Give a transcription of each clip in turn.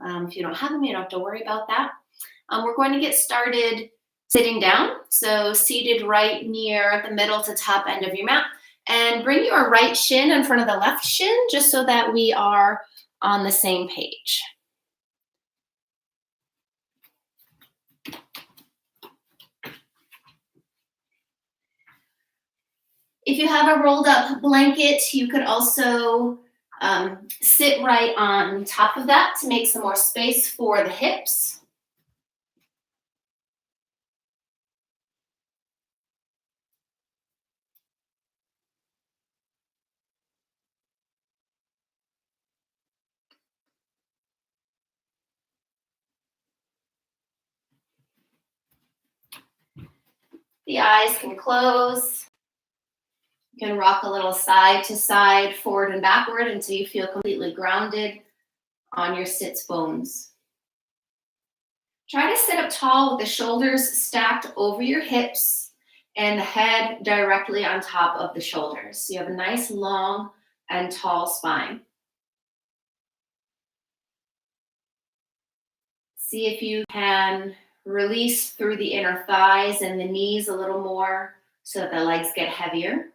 If you don't have them, you don't have to worry about that. We're going to get started sitting down. So seated right near the middle to top end of your mat. And bring your right shin in front of the left shin, just so that we are on the same page. If you have a rolled up blanket, you could also sit right on top of that to make some more space for the hips. The eyes can close. You can rock a little side to side, forward and backward until you feel completely grounded on your sits bones. Try to sit up tall with the shoulders stacked over your hips and the head directly on top of the shoulders. So you have a nice long and tall spine. See if you can release through the inner thighs and the knees a little more so that the legs get heavier.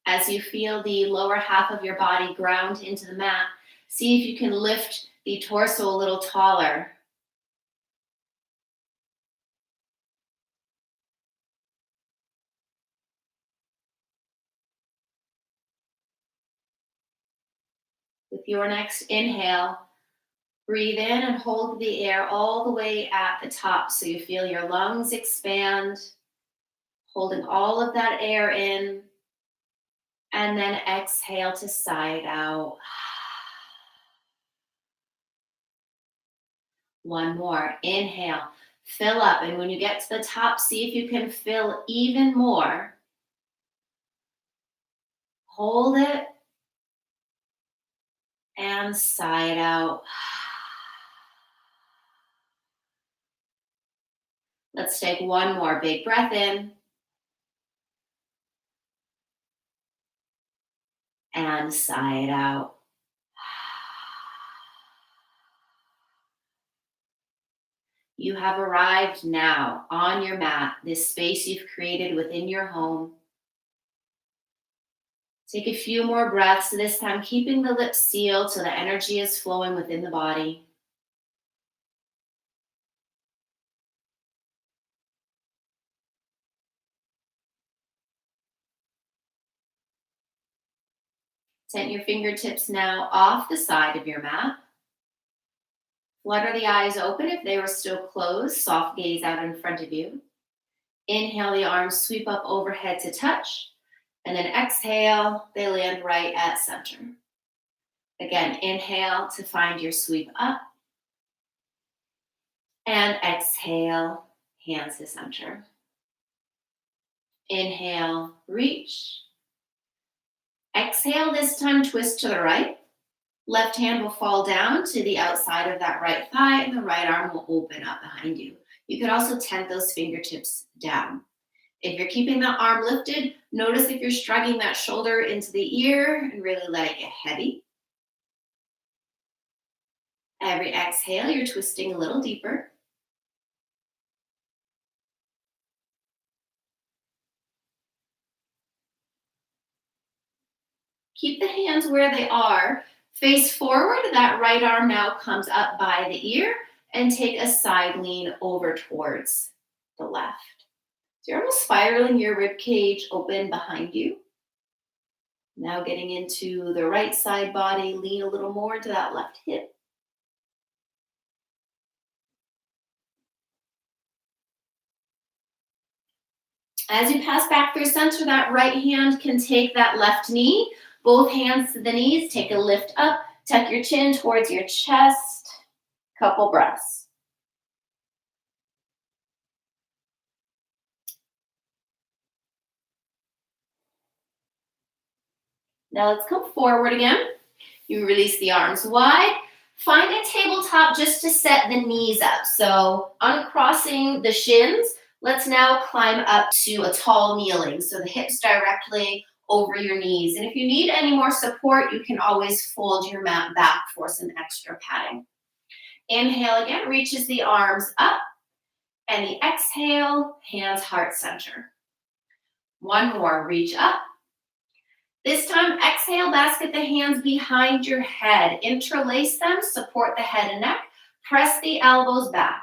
As you feel the lower half of your body ground into the mat, see if you can lift the torso a little taller. With your next inhale, breathe in and hold the air all the way at the top so you feel your lungs expand, holding all of that air in, and then exhale to side out. One more. Inhale, fill up, and when you get to the top, see if you can fill even more. Hold it and side out. Let's take one more big breath in and sigh it out. You have arrived now on your mat, this space you've created within your home. Take a few more breaths, this time keeping the lips sealed so the energy is flowing within the body. Send your fingertips now off the side of your mat. Flutter the eyes open if they were still closed. Soft gaze out in front of you. Inhale, the arms sweep up overhead to touch. And then exhale, they land right at center. Again, inhale to find your sweep up. And exhale, hands to center. Inhale, reach. Exhale, this time twist to the right. Left hand will fall down to the outside of that right thigh, and the right arm will open up behind you. You could also tent those fingertips down. If you're keeping that arm lifted, notice if you're shrugging that shoulder into the ear and really let it get heavy. Every exhale, you're twisting a little deeper. Keep the hands where they are. Face forward, that right arm now comes up by the ear, and take a side lean over towards the left. So you're almost spiraling your rib cage open behind you. Now getting into the right side body, lean a little more to that left hip. As you pass back through center, that right hand can take that left knee. Both hands to the knees, take a lift up, tuck your chin towards your chest. Couple breaths. Now let's come forward again. You release the arms wide. Find a tabletop just to set the knees up. So uncrossing the shins, let's now climb up to a tall kneeling. So the hips directly over your knees. And if you need any more support, you can always fold your mat back for some extra padding. Inhale again, reaches the arms up. And the exhale, hands heart center. One more, reach up. This time, exhale, basket the hands behind your head. Interlace them, support the head and neck. Press the elbows back.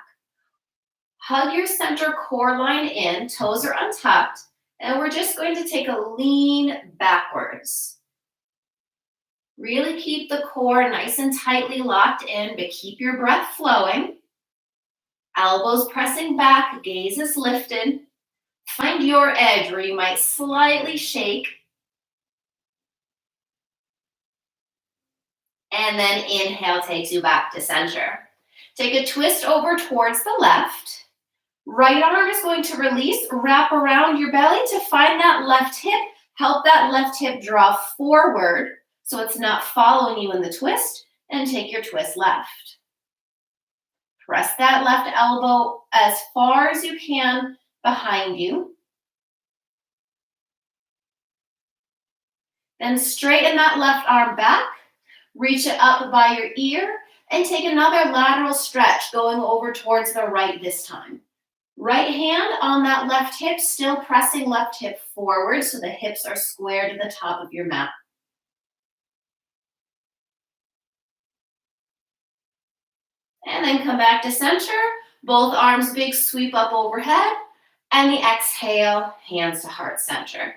Hug your center core line in, toes are untucked, and we're just going to take a lean backwards. Really keep the core nice and tightly locked in, but keep your breath flowing. Elbows pressing back, gaze is lifted. Find your edge where you might slightly shake. And then inhale takes you back to center. Take a twist over towards the left. Right arm is going to release, wrap around your belly to find that left hip. Help that left hip draw forward so it's not following you in the twist, and take your twist left. Press that left elbow as far as you can behind you. Then straighten that left arm back, reach it up by your ear, and take another lateral stretch going over towards the right this time. Right hand on that left hip, still pressing left hip forward so the hips are square to the top of your mat. And then come back to center, both arms big sweep up overhead, and the exhale, hands to heart center.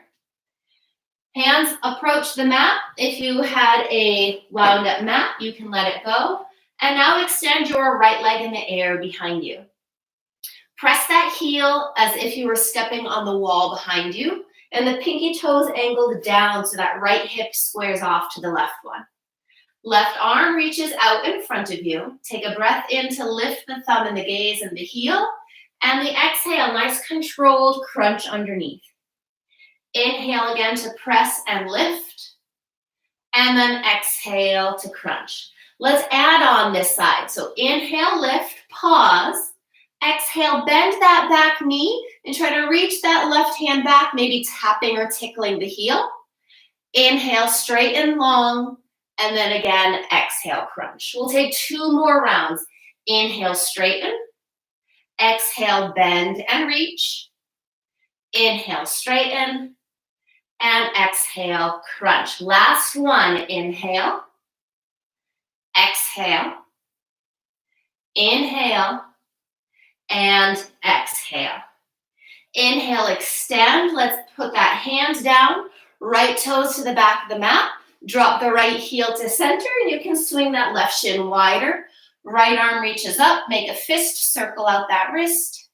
Hands approach the mat. If you had a wound up mat, you can let it go. And now extend your right leg in the air behind you. Press that heel as if you were stepping on the wall behind you, and the pinky toes angled down so that right hip squares off to the left one. Left arm reaches out in front of you. Take a breath in to lift the thumb and the gaze and the heel. And the exhale, nice controlled crunch underneath. Inhale again to press and lift. And then exhale to crunch. Let's add on this side. So inhale, lift, pause. Exhale, bend that back knee and try to reach that left hand back, maybe tapping or tickling the heel. Inhale, straighten long. And then again, exhale, crunch. We'll take 2 more rounds. Inhale, straighten. Exhale, bend and reach. Inhale, straighten. And exhale, crunch. Last one, inhale. Exhale. Inhale. And exhale. Inhale, extend. Let's put that hands down. Right toes to the back of the mat. Drop the right heel to center, and you can swing that left shin wider. Right arm reaches up, make a fist, circle out that wrist.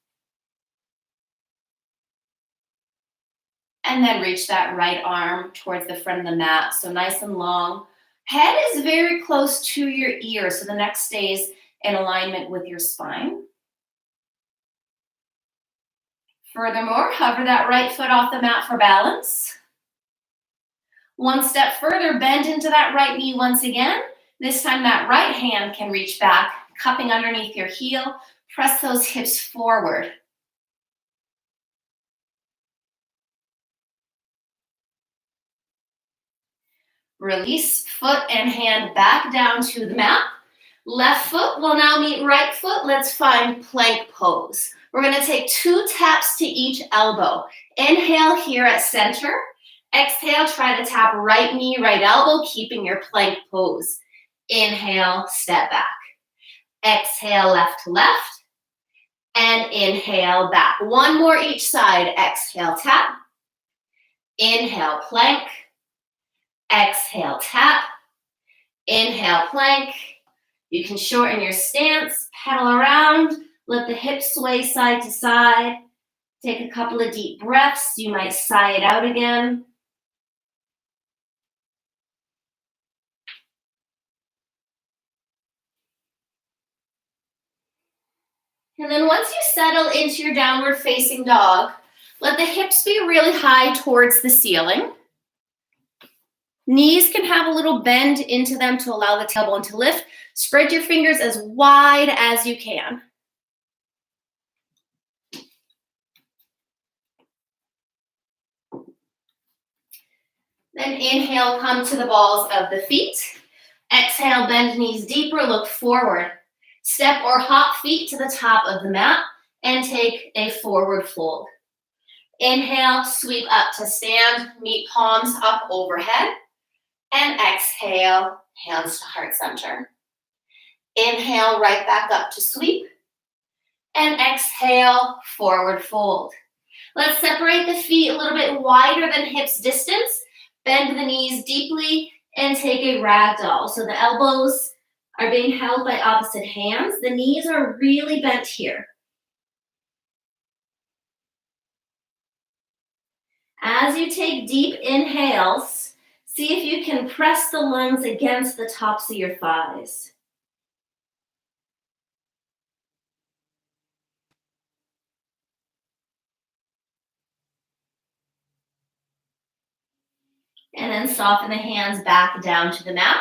And then reach that right arm towards the front of the mat, so nice and long. Head is very close to your ear, so the neck stays in alignment with your spine. Furthermore, hover that right foot off the mat for balance. One step further, bend into that right knee once again. This time that right hand can reach back, cupping underneath your heel. Press those hips forward. Release foot and hand back down to the mat. Left foot will now meet right foot. Let's find plank pose. We're going to take 2 taps to each elbow. Inhale here at center. Exhale, try to tap right knee, right elbow, keeping your plank pose. Inhale, step back. Exhale, left to left. And inhale, back. 1 more each side. Exhale, tap. Inhale, plank. Exhale, tap. Inhale, plank. You can shorten your stance, pedal around, let the hips sway side to side. Take a couple of deep breaths. You might sigh it out again. And then once you settle into your downward facing dog, let the hips be really high towards the ceiling. Knees can have a little bend into them to allow the tailbone to lift. Spread your fingers as wide as you can. Then inhale, come to the balls of the feet. Exhale, bend knees deeper, look forward. Step or hop feet to the top of the mat and take a forward fold. Inhale, sweep up to stand, meet palms up overhead. And exhale, hands to heart center. Inhale, right back up to sweep. And exhale, forward fold. Let's separate the feet a little bit wider than hips distance. Bend the knees deeply and take a ragdoll. So the elbows are being held by opposite hands. The knees are really bent here. As you take deep inhales, see if you can press the lungs against the tops of your thighs. And then soften the hands back down to the mat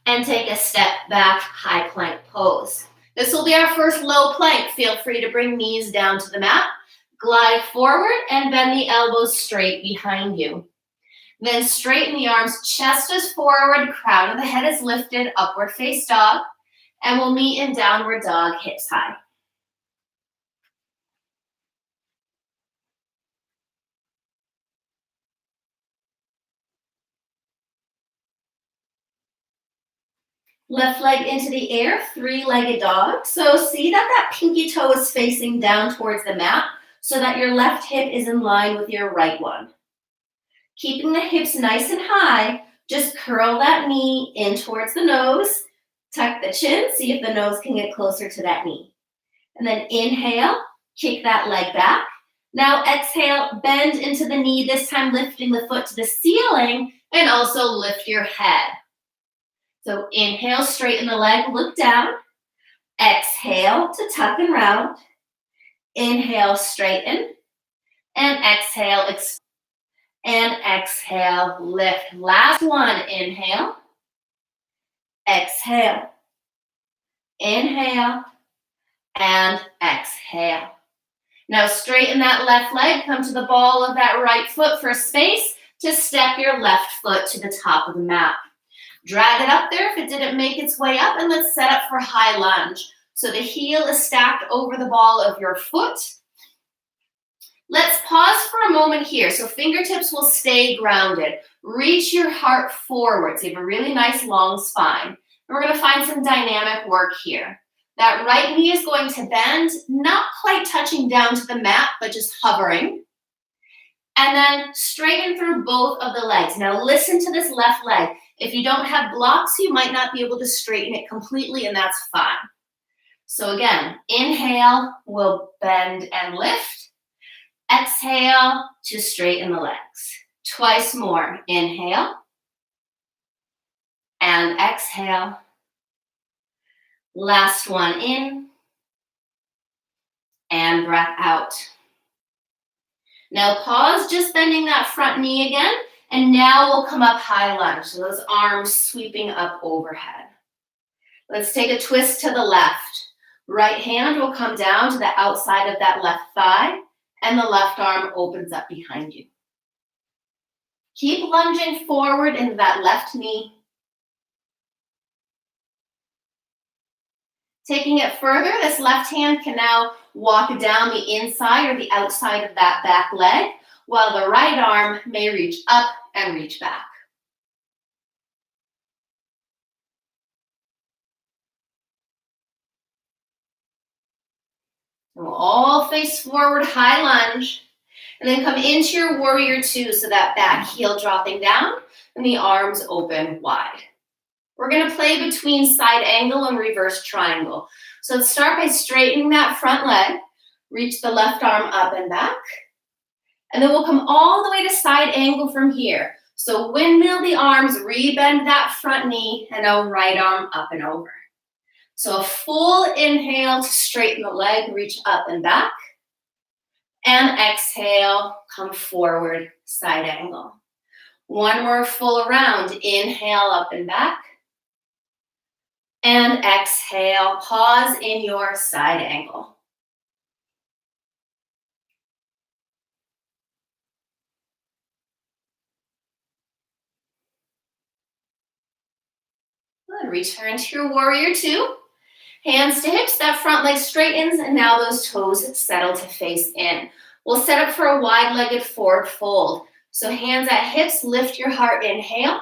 and take a step back, high plank pose. This will be our first low plank. Feel free to bring knees down to the mat. Glide forward and bend the elbows straight behind you. Then straighten the arms, chest is forward, crown of the head is lifted, upward face dog, and we'll meet in downward dog, hips high. Left leg into the air, three-legged dog. So see that pinky toe is facing down towards the mat so that your left hip is in line with your right one. Keeping the hips nice and high, just curl that knee in towards the nose, tuck the chin, see if the nose can get closer to that knee. And then inhale, kick that leg back. Now exhale, bend into the knee, this time lifting the foot to the ceiling and also lift your head. So inhale, straighten the leg, look down. Exhale to tuck and round. Inhale, straighten. And exhale, expand. And exhale, lift. Last one, inhale. Exhale. Inhale. And exhale. Now straighten that left leg, come to the ball of that right foot for space to step your left foot to the top of the mat. Drag it up there if it didn't make its way up, and let's set up for high lunge. So the heel is stacked over the ball of your foot. Let's pause for a moment here. So fingertips will stay grounded. Reach your heart forward. So you have a really nice long spine. And we're going to find some dynamic work here. That right knee is going to bend, not quite touching down to the mat, but just hovering. And then straighten through both of the legs. Now listen to this left leg. If you don't have blocks, you might not be able to straighten it completely, and that's fine. So again, inhale, we'll bend and lift. Exhale to straighten the legs. Twice more. Inhale. And exhale. Last one in. And breath out. Now pause, just bending that front knee again. And now we'll come up high lunge. So those arms sweeping up overhead. Let's take a twist to the left. Right hand will come down to the outside of that left thigh. And the left arm opens up behind you. Keep lunging forward into that left knee. Taking it further, this left hand can now walk down the inside or the outside of that back leg, while the right arm may reach up and reach back. And we'll all face forward, high lunge, and then come into your warrior two, so that back heel dropping down and the arms open wide. We're going to play between side angle and reverse triangle. So let's start by straightening that front leg, reach the left arm up and back, and then we'll come all the way to side angle from here. So windmill the arms, rebend that front knee, and now right arm up and over. So a full inhale to straighten the leg, reach up and back. And exhale, come forward, side angle. One more full round. Inhale, up and back. And exhale, pause in your side angle. Good. Return to your warrior two. Hands to hips, that front leg straightens, and now those toes settle to face in. We'll set up for a wide-legged forward fold. So hands at hips, lift your heart, inhale,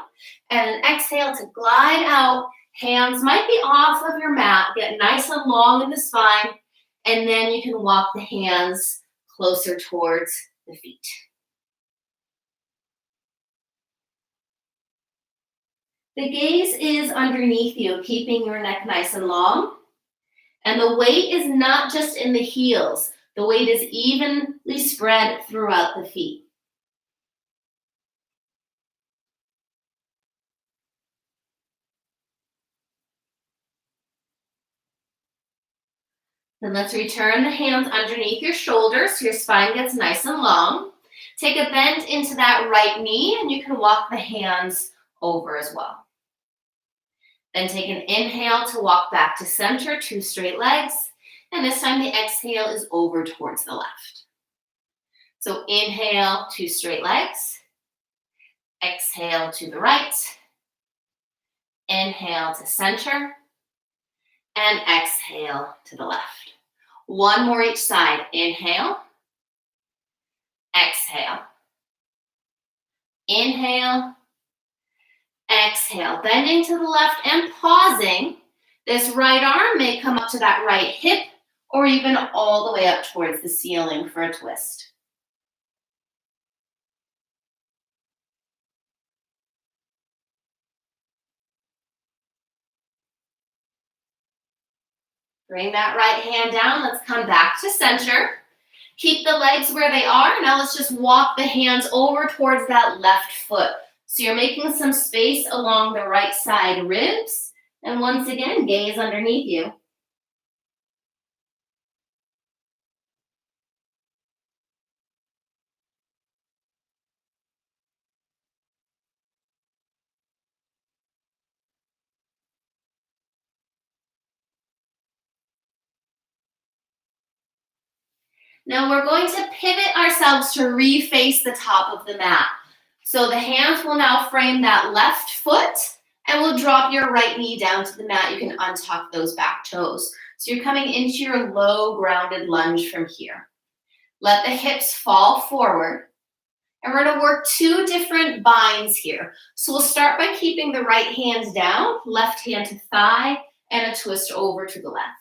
and exhale to glide out. Hands might be off of your mat, get nice and long in the spine, and then you can walk the hands closer towards the feet. The gaze is underneath you, keeping your neck nice and long. And the weight is not just in the heels. The weight is evenly spread throughout the feet. Then let's return the hands underneath your shoulders so your spine gets nice and long. Take a bend into that right knee, and you can walk the hands over as well. Then take an inhale to walk back to center, two straight legs. And this time the exhale is over towards the left. So inhale, two straight legs. Exhale to the right. Inhale to center. And exhale to the left. One more each side. Inhale. Exhale. Inhale. Exhale, bending to the left and pausing. This right arm may come up to that right hip or even all the way up towards the ceiling for a twist. Bring that right hand down. Let's come back to center. Keep the legs where they are. Now let's just walk the hands over towards that left foot. So you're making some space along the right side ribs. And once again, gaze underneath you. Now we're going to pivot ourselves to reface the top of the mat. So the hands will now frame that left foot, and we'll drop your right knee down to the mat. You can untuck those back toes. So you're coming into your low grounded lunge from here. Let the hips fall forward. And we're going to work two different binds here. So we'll start by keeping the right hand down, left hand to thigh, and a twist over to the left.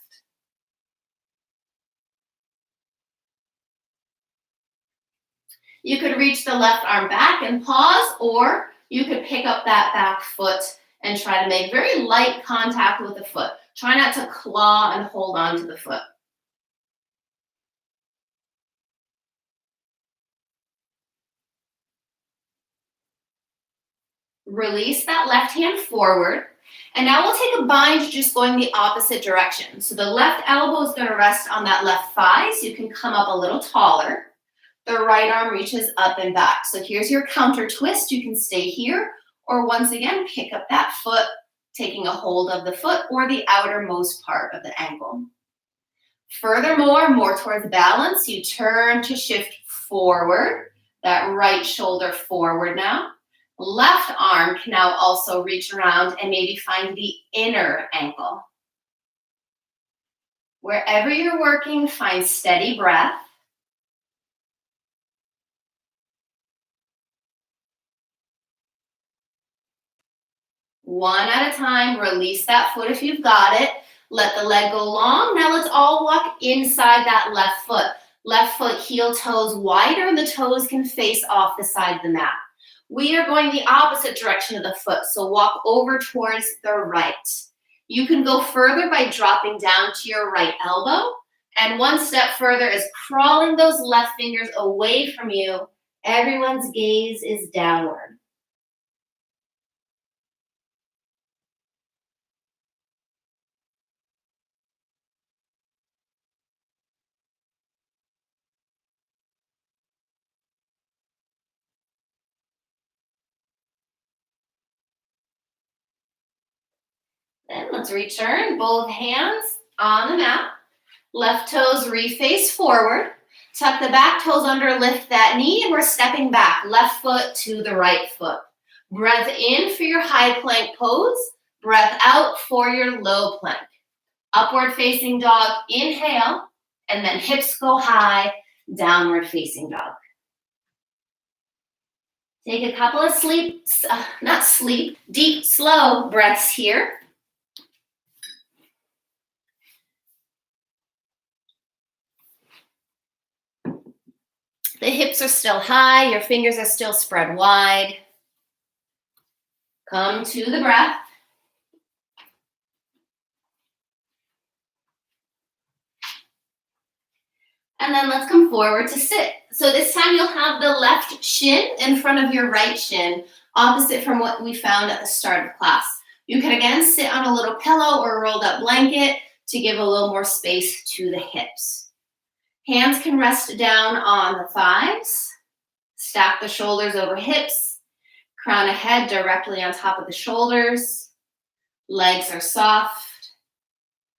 You could reach the left arm back and pause, or you could pick up that back foot and try to make very light contact with the foot. Try not to claw and hold on to the foot. Release that left hand forward. And now we'll take a bind just going the opposite direction. So the left elbow is going to rest on that left thigh, so you can come up a little taller. The right arm reaches up and back. So here's your counter twist. You can stay here, or once again, pick up that foot, taking a hold of the foot or the outermost part of the ankle. Furthermore, more towards balance, you turn to shift forward, that right shoulder forward now. Left arm can now also reach around and maybe find the inner ankle. Wherever you're working, find steady breath. One at a time, release that foot if you've got it. Let the leg go long. Now let's all walk inside that left foot. Left foot, heel toes wider, and the toes can face off the side of the mat. We are going the opposite direction of the foot, so walk over towards the right. You can go further by dropping down to your right elbow, and one step further is crawling those left fingers away from you. Everyone's gaze is downward. Then let's return, both hands on the mat. Left toes reface forward. Tuck the back toes under, lift that knee, and we're stepping back. Left foot to the right foot. Breath in for your high plank pose. Breath out for your low plank. Upward facing dog, inhale, and then hips go high, downward facing dog. Take a couple of deep, slow breaths here. The hips are still high, your fingers are still spread wide. Come to the breath. And then let's come forward to sit. So this time you'll have the left shin in front of your right shin, opposite from what we found at the start of class. You can again sit on a little pillow or a rolled up blanket to give a little more space to the hips. Hands can rest down on the thighs. Stack the shoulders over hips. Crown of head directly on top of the shoulders. Legs are soft.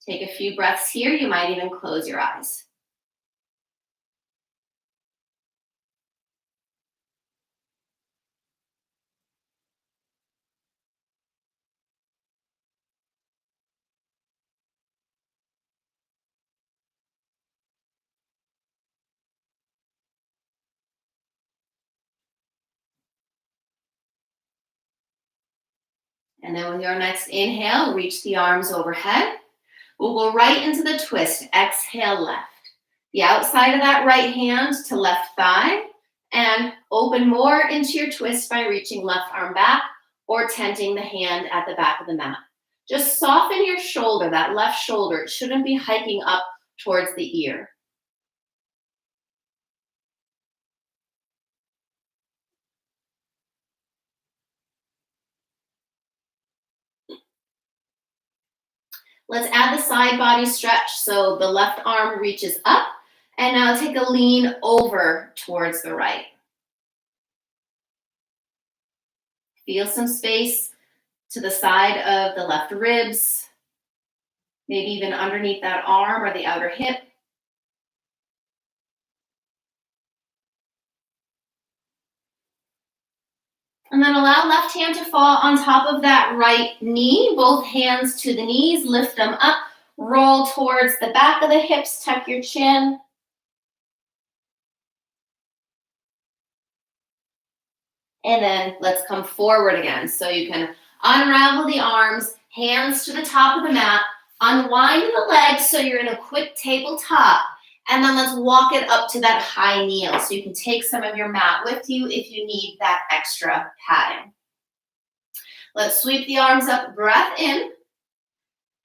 Take a few breaths here. You might even close your eyes. And then with your next inhale, reach the arms overhead. We'll go right into the twist. Exhale, left. The outside of that right hand to left thigh, and open more into your twist by reaching left arm back or tenting the hand at the back of the mat. Just soften your shoulder, that left shoulder. It shouldn't be hiking up towards the ear. Let's add the side body stretch. So the left arm reaches up, and now take a lean over towards the right. Feel some space to the side of the left ribs, maybe even underneath that arm or the outer hip. And then allow left hand to fall on top of that right knee, both hands to the knees, lift them up, roll towards the back of the hips, tuck your chin. And then let's come forward again. So you can unravel the arms, hands to the top of the mat, unwind the legs so you're in a quick tabletop. And then let's walk it up to that high kneel. So you can take some of your mat with you if you need that extra padding. Let's sweep the arms up, breath in,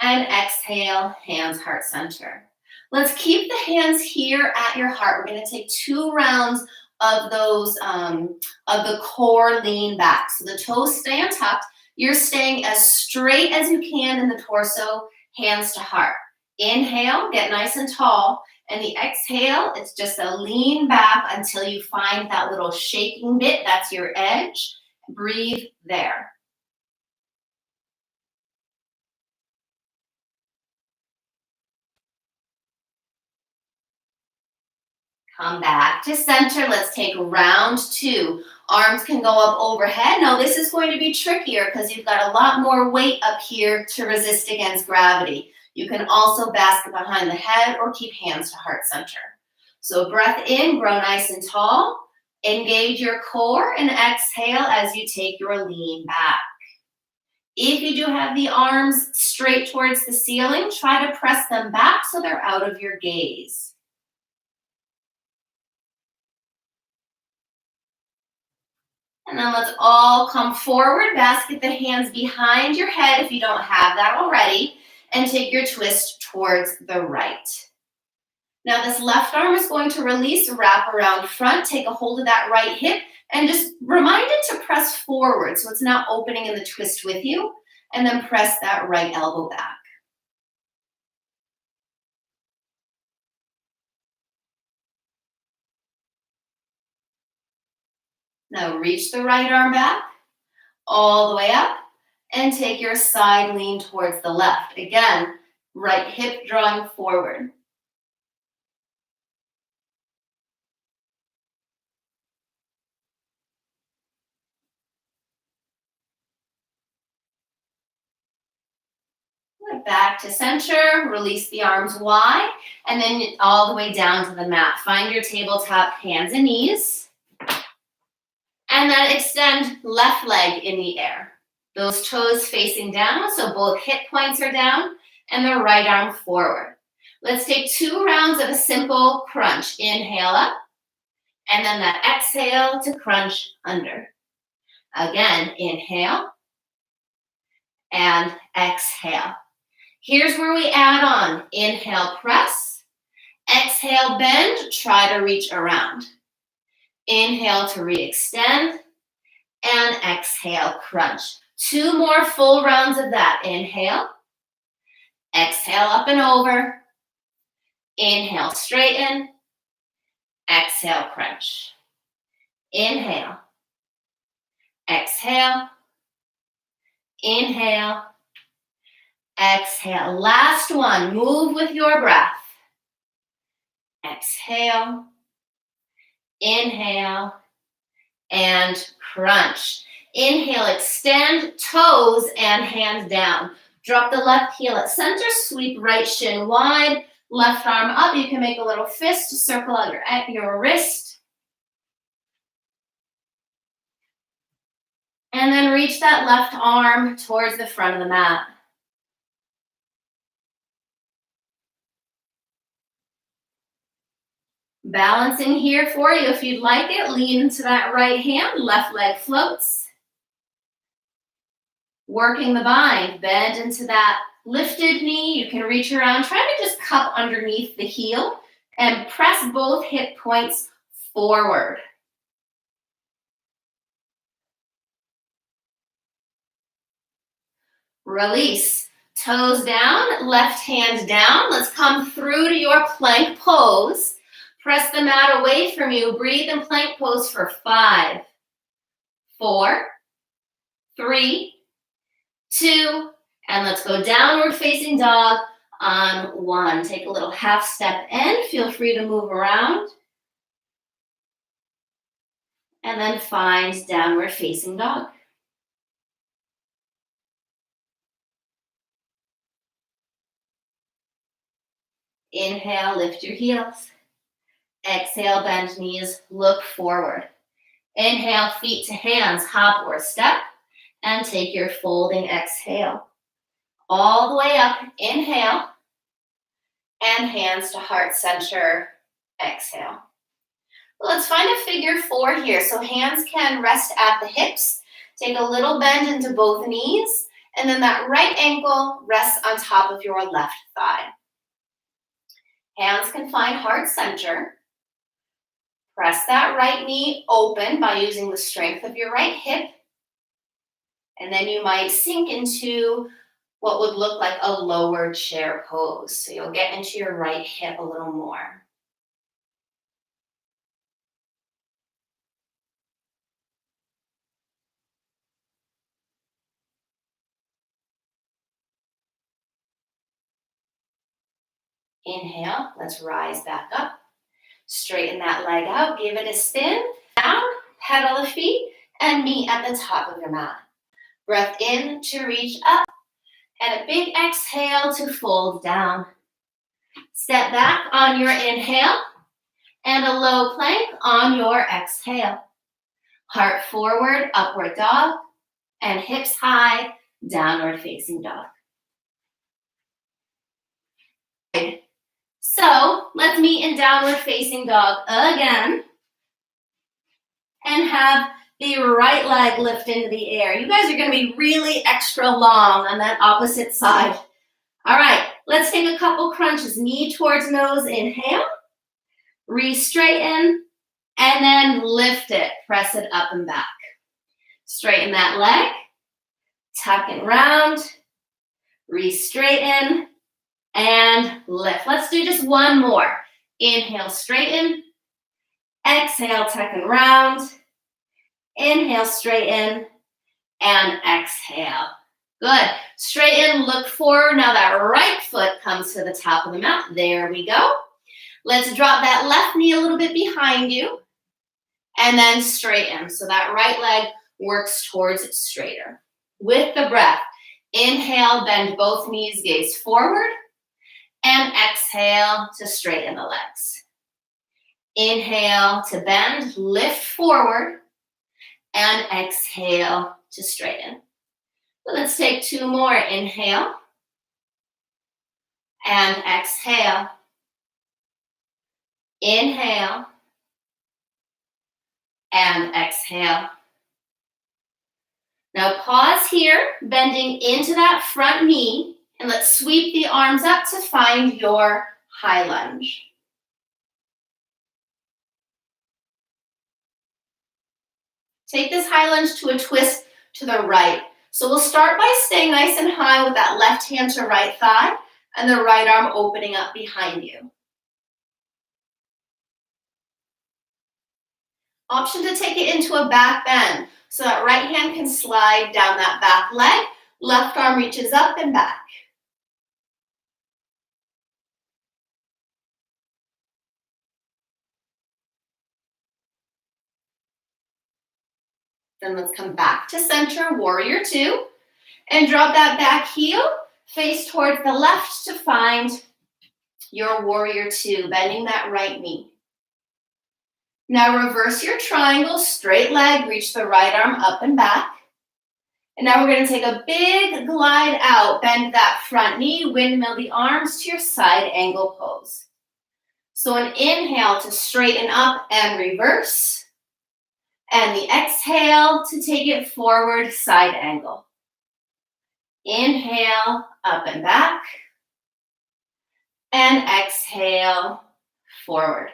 and exhale, hands heart center. Let's keep the hands here at your heart. We're gonna take 2 rounds of those, of the core lean back. So the toes stay untucked. You're staying as straight as you can in the torso, hands to heart. Inhale, get nice and tall. And the exhale, it's just a lean back until you find that little shaking bit. That's your edge. Breathe there. Come back to center. Let's take round 2. Arms can go up overhead. Now this is going to be trickier because you've got a lot more weight up here to resist against gravity. You can also basket behind the head or keep hands to heart center. So breath in, grow nice and tall. Engage your core and exhale as you take your lean back. If you do have the arms straight towards the ceiling, try to press them back so they're out of your gaze. And then let's all come forward, basket the hands behind your head if you don't have that already, and take your twist towards the right. Now this left arm is going to release, wrap around front, take a hold of that right hip, and just remind it to press forward so it's not opening in the twist with you, and then press that right elbow back. Now reach the right arm back, all the way up, and take your side lean towards the left. Again, right hip drawing forward. back to center, release the arms wide, and then all the way down to the mat. Find your tabletop hands and knees. And then extend left leg in the air. Those toes facing down, so both hip points are down, and the right arm forward. Let's take 2 rounds of a simple crunch. Inhale up, and then that exhale to crunch under. Again, inhale, and exhale. Here's where we add on. Inhale, press. Exhale, bend. Try to reach around. Inhale to re-extend. And exhale, crunch. 2 more full rounds of that. Inhale. Exhale, up and over. Inhale, straighten. Exhale, crunch. Inhale. Exhale. Inhale. Exhale. Last one. Move with your breath. Exhale. Inhale. And crunch. Inhale, extend toes and hands down. Drop the left heel at center, sweep right shin wide, left arm up. You can make a little fist to circle out your wrist. And then reach that left arm towards the front of the mat. Balancing here for you if you'd like it. Lean into that right hand, left leg floats. Working the bind, bend into that lifted knee. You can reach around, try to just cup underneath the heel and press both hip points forward. Release, toes down, left hand down. Let's come through to your plank pose. Press the mat away from you. Breathe in plank pose for 5, 4, 3, 2, and let's go downward facing dog on 1. Take a little half step in. Feel free to move around. And then find downward facing dog. Inhale, lift your heels. Exhale, bend knees, look forward. Inhale, feet to hands, hop or step, and take your folding exhale. All the way up, inhale, and hands to heart center, exhale. Let's find a figure 4 here. So hands can rest at the hips. Take a little bend into both knees, and then that right ankle rests on top of your left thigh. Hands can find heart center. Press that right knee open by using the strength of your right hip. And then you might sink into what would look like a lower chair pose. So you'll get into your right hip a little more. Inhale, let's rise back up. Straighten that leg out, give it a spin, down, pedal the feet, and meet at the top of your mat. Breath in to reach up, and a big exhale to fold down. Step back on your inhale, and a low plank on your exhale. Heart forward, upward dog, and hips high, downward facing dog. So let's meet in downward facing dog again and have the right leg lift into the air. You guys are going to be really extra long on that opposite side. All right, let's take a couple crunches. Knee towards nose, inhale, re-straighten, and then lift it. Press it up and back. Straighten that leg, tuck and round, re-straighten, and lift. Let's do just one more. Inhale, straighten. Exhale, tuck and round. Inhale, straighten. And exhale. Good. Straighten, look forward. Now that right foot comes to the top of the mat. There we go. Let's drop that left knee a little bit behind you. And then straighten. So that right leg works towards straighter. With the breath. Inhale, bend both knees, gaze forward. And exhale to straighten the legs. Inhale to bend, lift forward. And exhale to straighten. So let's take 2 more. Inhale. And exhale. Inhale. And exhale. Now pause here, bending into that front knee, and let's sweep the arms up to find your high lunge. Take this high lunge to a twist to the right. So we'll start by staying nice and high with that left hand to right thigh and the right arm opening up behind you. Option to take it into a back bend. So that right hand can slide down that back leg, left arm reaches up and back. Then let's come back to center, warrior 2, and drop that back heel, face towards the left to find your warrior 2, bending that right knee. Now reverse your triangle, straight leg, reach the right arm up and back. And now we're going to take a big glide out, bend that front knee, windmill the arms to your side angle pose. So an inhale to straighten up and reverse. And the exhale to take it forward, side angle. Inhale, up and back. And exhale, forward.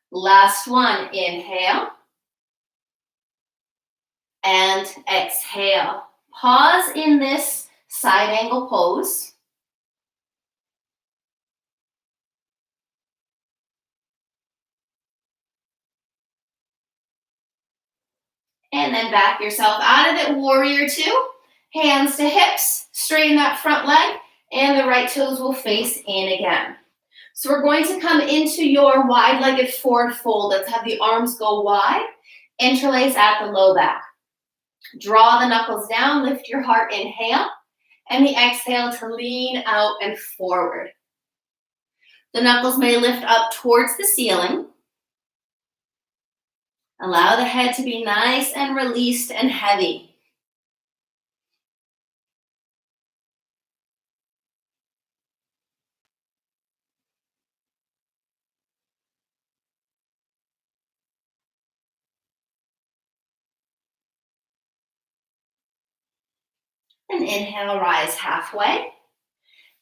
Last one, inhale. And exhale. Pause in this side angle pose. And then back yourself out of it, warrior 2. Hands to hips, straighten that front leg, and the right toes will face in again. So we're going to come into your wide-legged forward fold. Let's have the arms go wide, interlace at the low back. Draw the knuckles down, lift your heart, inhale, and the exhale to lean out and forward. The knuckles may lift up towards the ceiling. Allow the head to be nice and released and heavy. And inhale, rise halfway.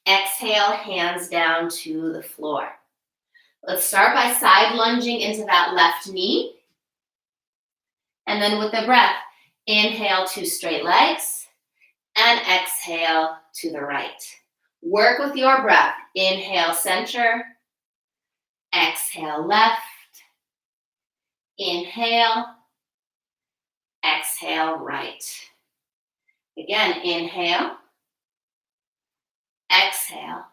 Exhale, hands down to the floor. Let's start by side lunging into that left knee. And then with the breath, inhale to straight legs and exhale to the right. Work with your breath. Inhale, center. Exhale, left. Inhale. Exhale, right. Again, inhale. Exhale.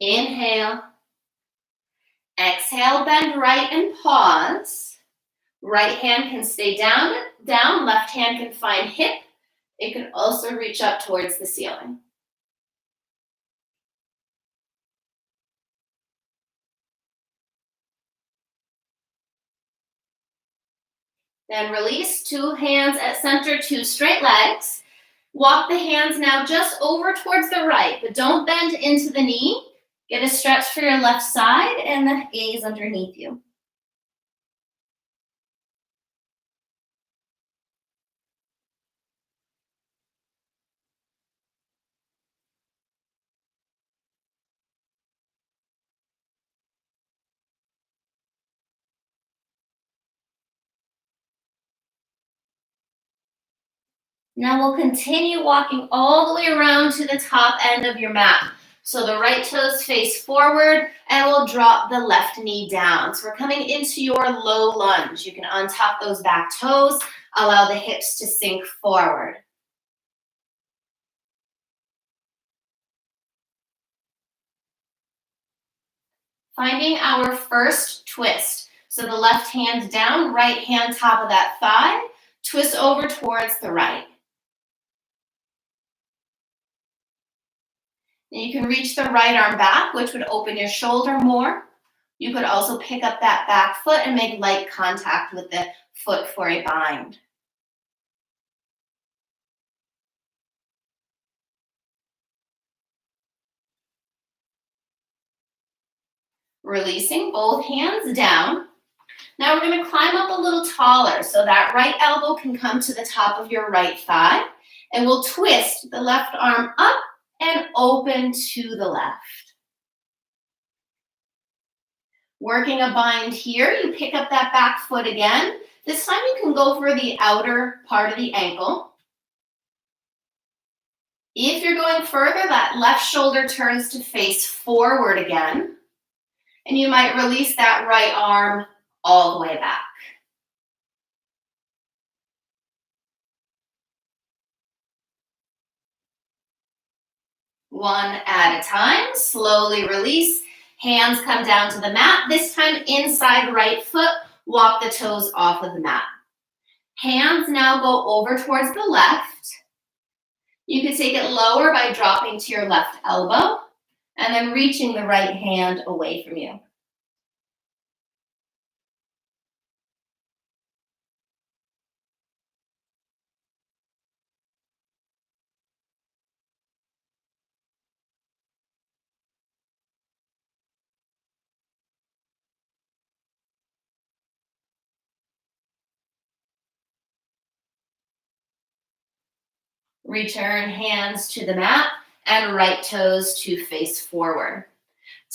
Inhale. Exhale, bend right and pause. Right hand can stay down, left hand can find hip. It can also reach up towards the ceiling. Then release, 2 hands at center, 2 straight legs. Walk the hands now just over towards the right, but don't bend into the knee. Get a stretch for your left side and the gaze underneath you. Now we'll continue walking all the way around to the top end of your mat. So the right toes face forward and we'll drop the left knee down. So we're coming into your low lunge. You can untuck those back toes, allow the hips to sink forward. Finding our first twist. So the left hand down, right hand top of that thigh, twist over towards the right. And you can reach the right arm back, which would open your shoulder more. You could also pick up that back foot and make light contact with the foot for a bind. Releasing both hands down. Now we're going to climb up a little taller so that right elbow can come to the top of your right thigh. And we'll twist the left arm up and open to the left. Working a bind here, you pick up that back foot again. This time you can go for the outer part of the ankle. If you're going further, that left shoulder turns to face forward again. And you might release that right arm all the way back. One at a time, slowly release. Hands come down to the mat. This time inside right foot, walk the toes off of the mat. Hands now go over towards the left. You can take it lower by dropping to your left elbow and then reaching the right hand away from you. Return hands to the mat and right toes to face forward.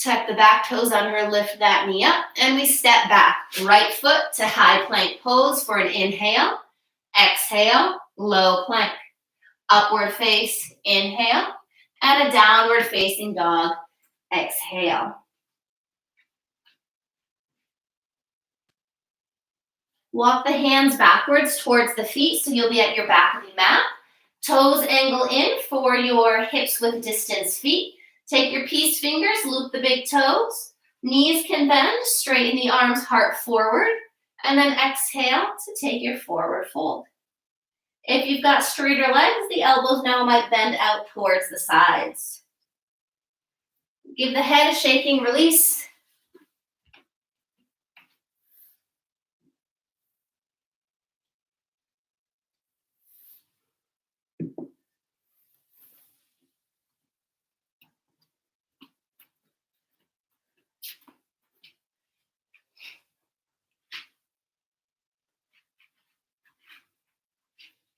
Tuck the back toes under, lift that knee up, and we step back. Right foot to high plank pose for an inhale. Exhale, low plank. Upward face, inhale, and a downward facing dog, exhale. Walk the hands backwards towards the feet so you'll be at your back of the mat. Toes angle in for your hips width distance feet. Take your peace fingers, loop the big toes. Knees can bend, straighten the arms, heart forward. And then exhale to take your forward fold. If you've got straighter legs, the elbows now might bend out towards the sides. Give the head a shaking release.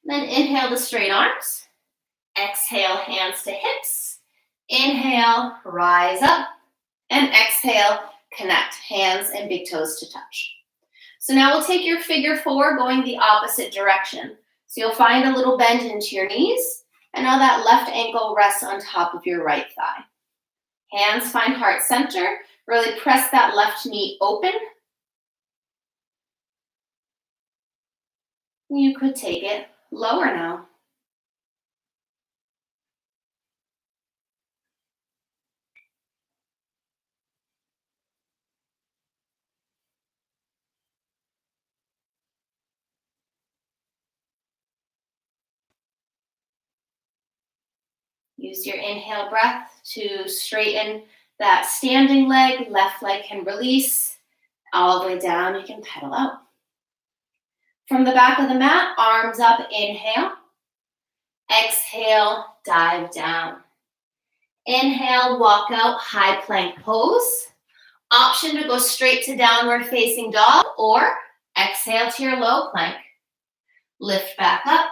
Then inhale the straight arms. Exhale, hands to hips. Inhale, rise up. And exhale, connect hands and big toes to touch. So now we'll take your figure four going the opposite direction. So you'll find a little bend into your knees. And now that left ankle rests on top of your right thigh. Hands find heart center. Really press that left knee open. You could take it lower now. Use your inhale breath to straighten that standing leg. Left leg can release. All the way down, you can pedal out. From the back of the mat, arms up, inhale. Exhale, dive down. Inhale, walk out, high plank pose. Option to go straight to downward facing dog or exhale to your low plank. Lift back up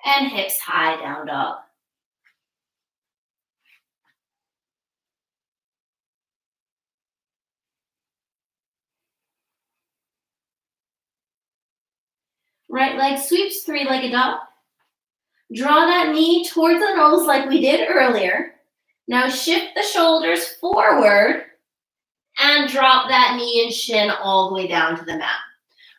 and hips high, down dog. Right leg sweeps, three-legged dog. Draw that knee towards the nose like we did earlier. Now shift the shoulders forward and drop that knee and shin all the way down to the mat.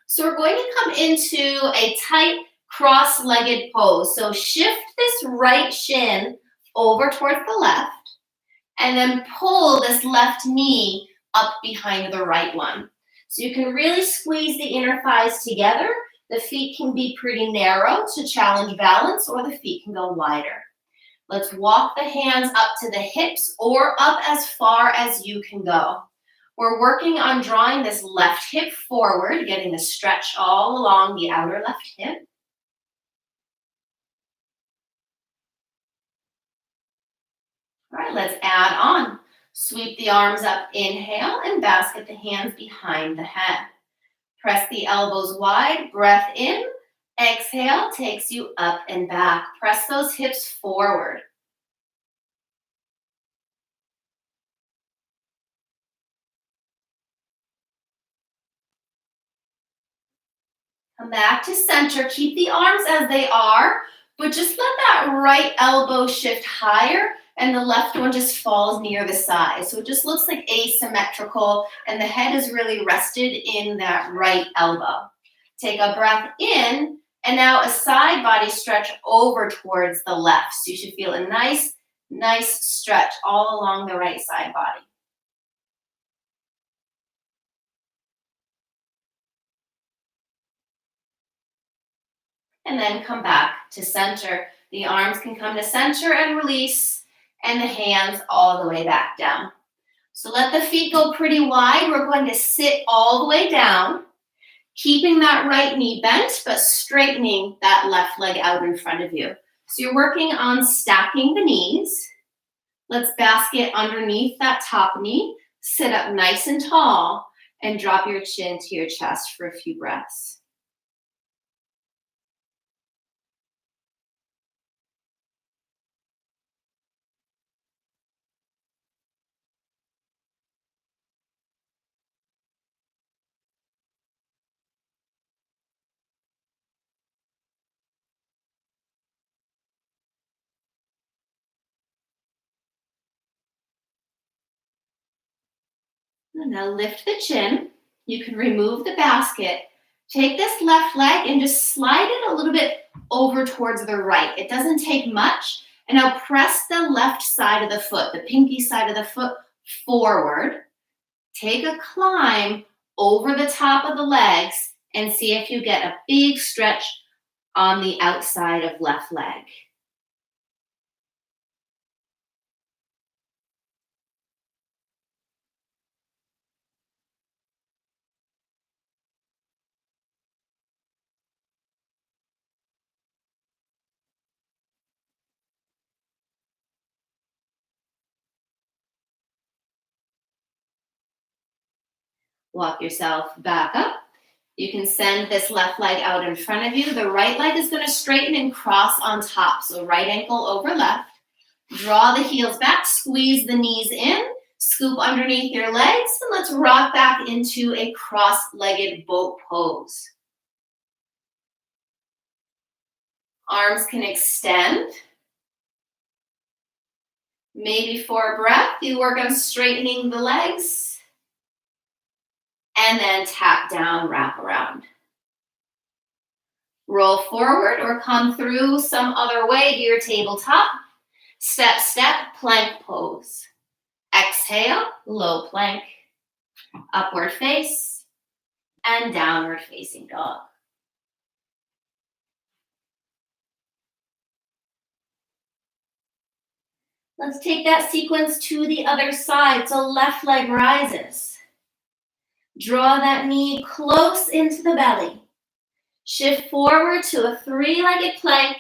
So we're going to come into a tight cross-legged pose. So shift this right shin over towards the left and then pull this left knee up behind the right one. So you can really squeeze the inner thighs together. The feet can be pretty narrow to challenge balance, or the feet can go wider. Let's walk the hands up to the hips or up as far as you can go. We're working on drawing this left hip forward, getting a stretch all along the outer left hip. All right, let's add on. Sweep the arms up, inhale, and basket the hands behind the head. Press the elbows wide, breath in. Exhale takes you up and back. Press those hips forward. Come back to center. Keep the arms as they are, but just let that right elbow shift higher and the left one just falls near the side. So it just looks like asymmetrical and the head is really rested in that right elbow. Take a breath in and now a side body stretch over towards the left. So you should feel a nice stretch all along the right side body. And then come back to center. The arms can come to center and release, and the hands all the way back down. So let the feet go pretty wide. We're going to sit all the way down, keeping that right knee bent, but straightening that left leg out in front of you. So you're working on stacking the knees. Let's basket underneath that top knee, sit up nice and tall, and drop your chin to your chest for a few breaths. And now lift the chin. You can remove the basket. Take this left leg and just slide it a little bit over towards the right. It doesn't take much. And now press the left side of the foot, the pinky side of the foot forward. Take a climb over the top of the legs and see if you get a big stretch on the outside of left leg. Walk yourself back up. You can send this left leg out in front of you. The right leg is going to straighten and cross on top. So right ankle over left. Draw the heels back, squeeze the knees in, scoop underneath your legs, and let's rock back into a cross-legged boat pose. Arms can extend. Maybe for a breath, you work on straightening the legs. And then tap down, wrap around. Roll forward or come through some other way to your tabletop. Step, plank pose. Exhale, low plank. Upward face and downward facing dog. Let's take that sequence to the other side. So left leg rises. Draw that knee close into the belly. Shift forward to a three-legged plank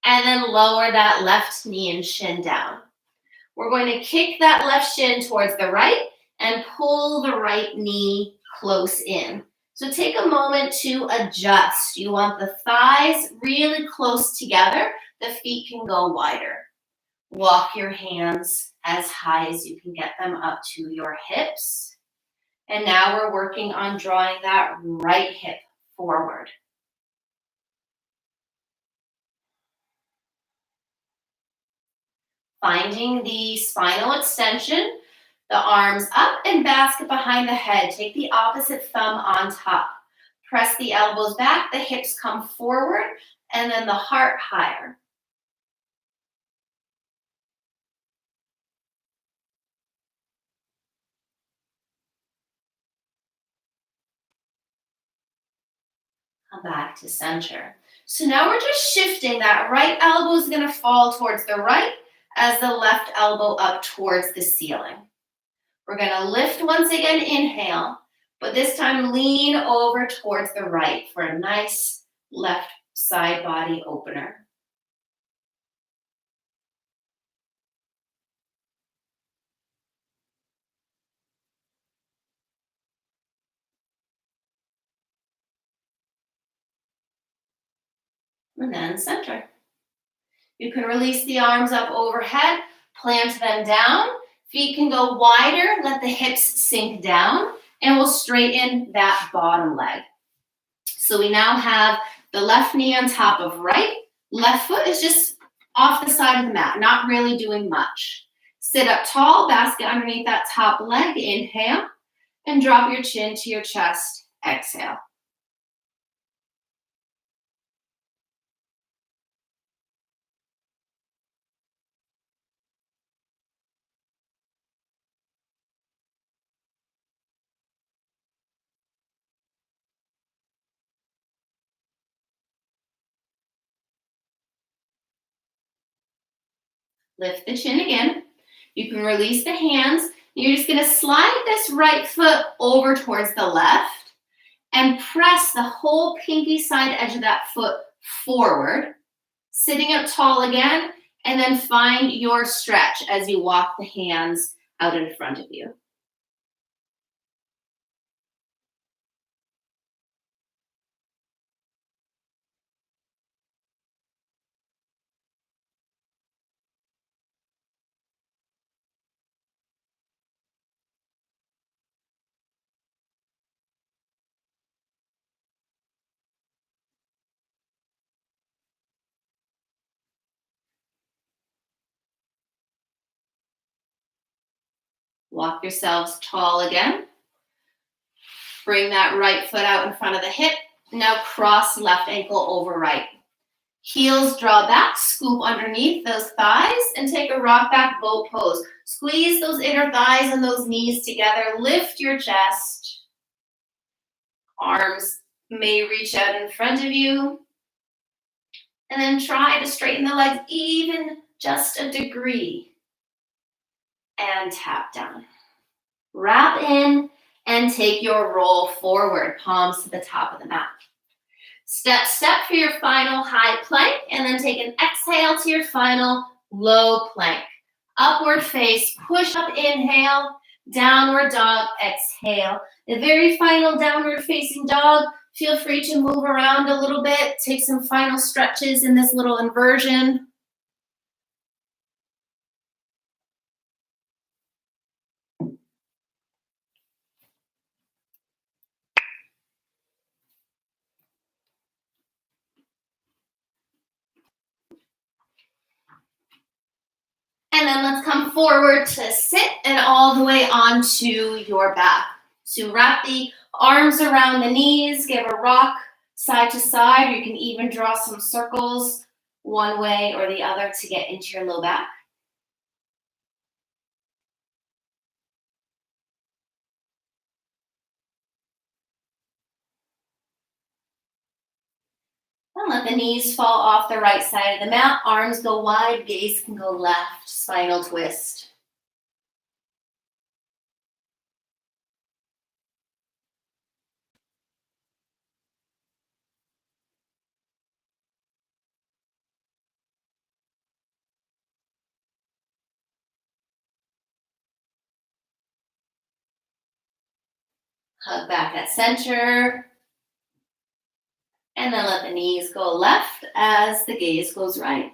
and then lower that left knee and shin down. We're going to kick that left shin towards the right and pull the right knee close in. So take a moment to adjust. You want the thighs really close together. The feet can go wider. Walk your hands as high as you can get them up to your hips. And now we're working on drawing that right hip forward. Finding the spinal extension, the arms up and basket behind the head. Take the opposite thumb on top. Press the elbows back, the hips come forward, and then the heart higher. Come back to center. So now we're just shifting. That right elbow is going to fall towards the right as the left elbow up towards the ceiling. We're going to lift once again, inhale, but this time lean over towards the right for a nice left side body opener. And then center. You can release the arms up overhead, plant them down. Feet can go wider, let the hips sink down, and we'll straighten that bottom leg. So we now have the left knee on top of right. Left foot is just off the side of the mat, not really doing much. Sit up tall, basket underneath that top leg. Inhale, and drop your chin to your chest. Exhale. Lift the chin again. You can release the hands. You're just going to slide this right foot over towards the left and press the whole pinky side edge of that foot forward. Sitting up tall again, and then find your stretch as you walk the hands out in front of you. Walk yourselves tall again. Bring that right foot out in front of the hip. Now cross left ankle over right. Heels draw back, scoop underneath those thighs, and take a rock back boat pose. Squeeze those inner thighs and those knees together. Lift your chest. Arms may reach out in front of you. And then try to straighten the legs even just a degree. And tap down. Wrap in and take your roll forward, palms to the top of the mat. Step for your final high plank, and then take an exhale to your final low plank. Upward face, push up, inhale, downward dog, exhale. The very final downward facing dog, feel free to move around a little bit, take some final stretches in this little inversion. And then let's come forward to sit and all the way onto your back. So wrap the arms around the knees, give a rock side to side, or you can even draw some circles one way or the other to get into your low back. And let the knees fall off the right side of the mat. Arms go wide, gaze can go left, spinal twist. Hug back at center. And then let the knees go left as the gaze goes right.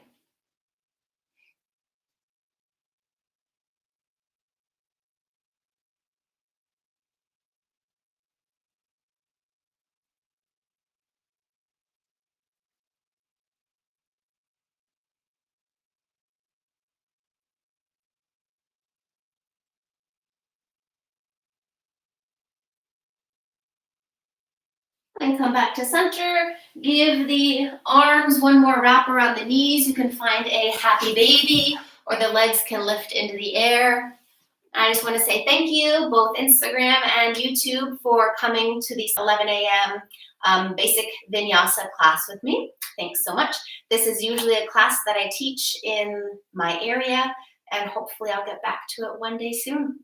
And come back to center. Give the arms one more wrap around the knees. You can find a happy baby, or the legs can lift into the air. I just want to say thank you, both Instagram and YouTube, for coming to this 11 a.m. Basic Vinyasa class with me. Thanks so much. This is usually a class that I teach in my area, and hopefully I'll get back to it one day soon.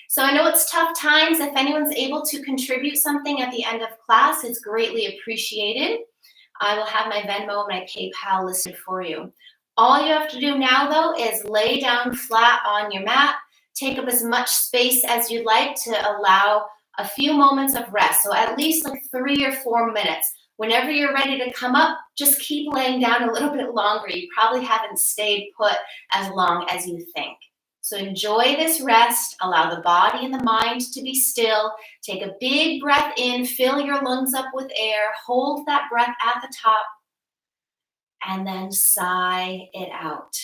So I know it's tough times. If anyone's able to contribute something at the end of class, it's greatly appreciated. I will have my Venmo and my PayPal listed for you. All you have to do now, though, is lay down flat on your mat, take up as much space as you'd like to allow a few moments of rest. So at least like 3 or 4 minutes. Whenever you're ready to come up, just keep laying down a little bit longer. You probably haven't stayed put as long as you think. So enjoy this rest. Allow the body and the mind to be still. Take a big breath in, fill your lungs up with air, hold that breath at the top, and then sigh it out.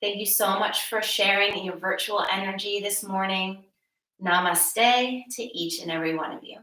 Thank you so much for sharing your virtual energy this morning. Namaste to each and every one of you.